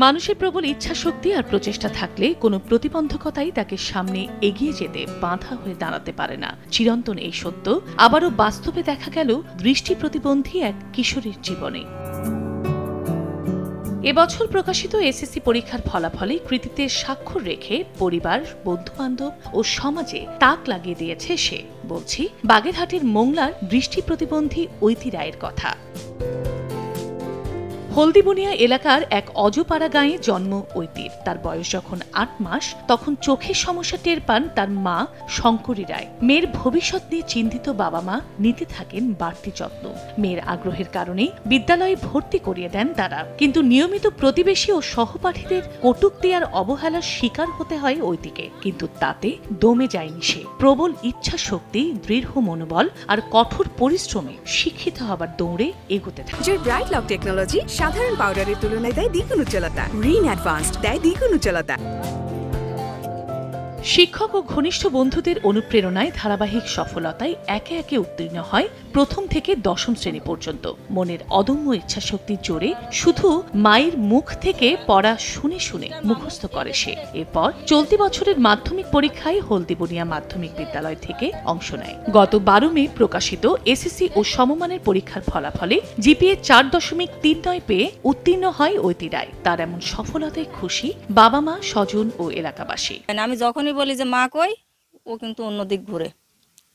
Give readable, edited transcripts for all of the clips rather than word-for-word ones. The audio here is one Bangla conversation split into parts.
মানুষের প্রবল ইচ্ছাশক্তি আর প্রচেষ্টা থাকলে কোনো প্রতিবন্ধকতাই তাকে সামনে এগিয়ে যেতে বাধা হয়ে দাঁড়াতে পারে না। চিরন্তন এই সত্য আবারও বাস্তবে দেখা গেল দৃষ্টি প্রতিবন্ধী এক কিশোরীর জীবনে। এবছর প্রকাশিত এসএসসি পরীক্ষার ফলাফলে কৃতিত্বের স্বাক্ষর রেখে পরিবার, বন্ধুবান্ধব ও সমাজে তাক লাগিয়ে দিয়েছে সে। বলছি বাগেরহাটের মোংলার দৃষ্টি প্রতিবন্ধী ঐতি রায়ের কথা। হলদিবনিয়া এলাকার এক অজপাড়া গাঁয়ে জন্ম ঐতির। তার বয়স যখন ৮ মাস তখন চোখের সমস্যা টের পান তার মা শঙ্করী রায়। মেয়ের ভবিষ্যৎ নিয়ে চিন্তিত বাবা মা নিতে থাকেন বাড়তি যত্ন। মেয়ের আগ্রহের কারণেই বিদ্যালয়ে ভর্তি করিয়ে দেন তারা। কিন্তু নিয়মিত প্রতিবেশী ও সহপাঠীদের কটূক্তি আর অবহেলার শিকার হতে হয় ঐতিকে। কিন্তু তাতে দমে যায়নি সে। প্রবল ইচ্ছা শক্তি, দৃঢ় মনোবল আর কঠোর পরিশ্রমে শিক্ষিত হবার দৌড়ে এগোতে থাকে। ব্রাইট লক টেকনোলজি সাধারণ পাউডারের তুলনায় দেয় দ্বিগুণ উজ্জ্বলতা। রিন অ্যাডভান্সড দেয় দ্বিগুণ উজ্জ্বলতা। শিক্ষক ও ঘনিষ্ঠ বন্ধুদের অনুপ্রেরণায় ধারাবাহিক সফলতায় একে একে উত্তীর্ণ হয় প্রথম থেকে দশম শ্রেণী পর্যন্ত। মনের অদম্য ইচ্ছাশক্তির জোরে শুধু মায়ের মুখ থেকে পড়া শুনে শুনে মুখস্থ করে সে। এরপর চলতি বছরের মাধ্যমিক পরীক্ষায় হলদিবনিয়া মাধ্যমিক বিদ্যালয় থেকে অংশ নেয়। গত 12 মে প্রকাশিত এসএসসি ও সমমানের পরীক্ষার ফলাফলে জিপিএ 4.39 পেয়ে উত্তীর্ণ হয় ঐতি রায়। তার এমন সফলতায় খুশি বাবা মা, স্বজন ও এলাকাবাসী। আমি যখনই বলি যে মা কই, ও কিন্তু অন্যদিক ঘুরে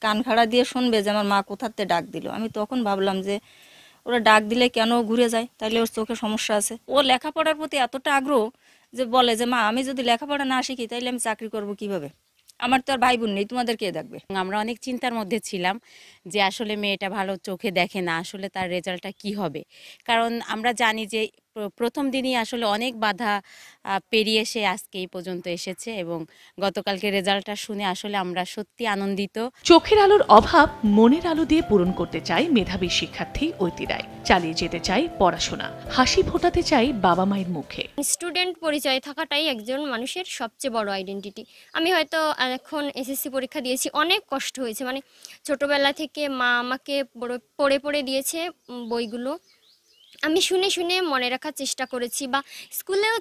কান খাড়া দিয়ে শুনবে যে আমার মা কোথাতে ডাক দিল। আমি তখন ভাবলাম যে ওরা ডাক দিলে কেন ঘুরে যায়, তাইলে ওর চোখে সমস্যা আছে। ও লেখাপড়ার প্রতি এতটা আগ্রহ যে বলে যে মা আমি যদি লেখাপড়া না শিখি তাইলে আমি চাকরি করব কিভাবে, আমার তো আর ভাই বোন নেই, তোমাদের কে দেখবে। আমরা অনেক চিন্তার মধ্যে ছিলাম যে আসলে মেয়েটা ভালো চোখে দেখে না, আসলে তার রেজাল্টটা কি হবে। কারণ আমরা জানি যে প্রথম দিনই আসলে অনেক বাধা পেরিয়ে সে আজকে এই পর্যন্ত এসেছে এবং গতকালকে রেজাল্টটা শুনে আসলে আমরা সত্যি আনন্দিত। চোখের আলোর অভাব মনের আলো দিয়ে পূরণ করতে চায় মেধাবী শিক্ষার্থী ঐতি রায়। চালিয়ে যেতে চায় পড়াশোনা, হাসি ফোটাতে চায় বাবা মায়ের মুখে। স্টুডেন্ট পরিচয় থাকাটাই একজন মানুষের সবচেয়ে বড় আইডেন্টিটি। আমি হয়তো এখন এসএসসি পরীক্ষা দিয়েছি, অনেক কষ্ট হয়েছে। মানে ছোটবেলা থেকে মা আমাকে পড়ে পড়ে দিয়েছে বইগুলো, আমি শুনে শুনে মনে রাখার চেষ্টা করেছি। বা স্কুলেও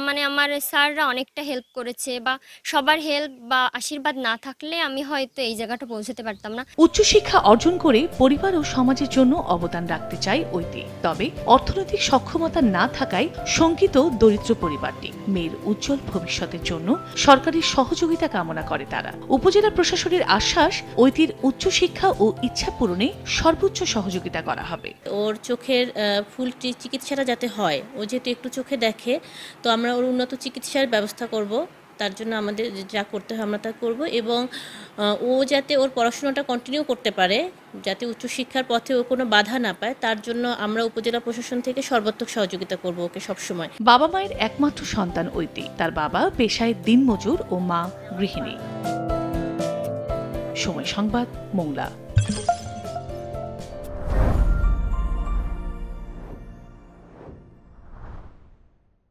মানে আমার স্যাররা অনেকটা হেল্প করেছে, বা সবার হেল্প বা আশীর্বাদ না থাকলে আমি হয়তো এই জায়গাটা পৌঁছাতে পারতাম না। উচ্চশিক্ষা অর্জন করে পরিবার ও সমাজের জন্য অবদান রাখতে চায় ঐতি। তবে অর্থনৈতিক সক্ষমতা না থাকায় শঙ্কিত দরিদ্র পরিবারটি। মেয়ের উজ্জ্বল ভবিষ্যতের জন্য সরকারি সহযোগিতা কামনা করে তারা। উপজেলা প্রশাসনের আশ্বাস, ঐতির উচ্চশিক্ষা ও ইচ্ছা পূরণে সর্বোচ্চ সহযোগিতা করা হবে। ওর চোখের ফুল চিকিৎসাটা যাতে হয়, ও যেহেতু একটু চোখে দেখে, তো আমরা ওর উন্নত চিকিৎসার ব্যবস্থা করব। তার জন্য আমাদের যা করতে হয় আমরা তা করব এবং ও যাতে ওর পড়াশোনাটা কন্টিনিউ করতে পারে, যাতে উচ্চশিক্ষার পথে ও কোনো বাধা না পায়, তার জন্য আমরা উপজেলা প্রশাসন থেকে সর্বাত্মক সহযোগিতা করব ওকে সবসময়। বাবা মায়ের একমাত্র সন্তান ঐতি। তার বাবা পেশায় দিনমজুর ও মা গৃহিণী। সময় সংবাদ, মোংলা।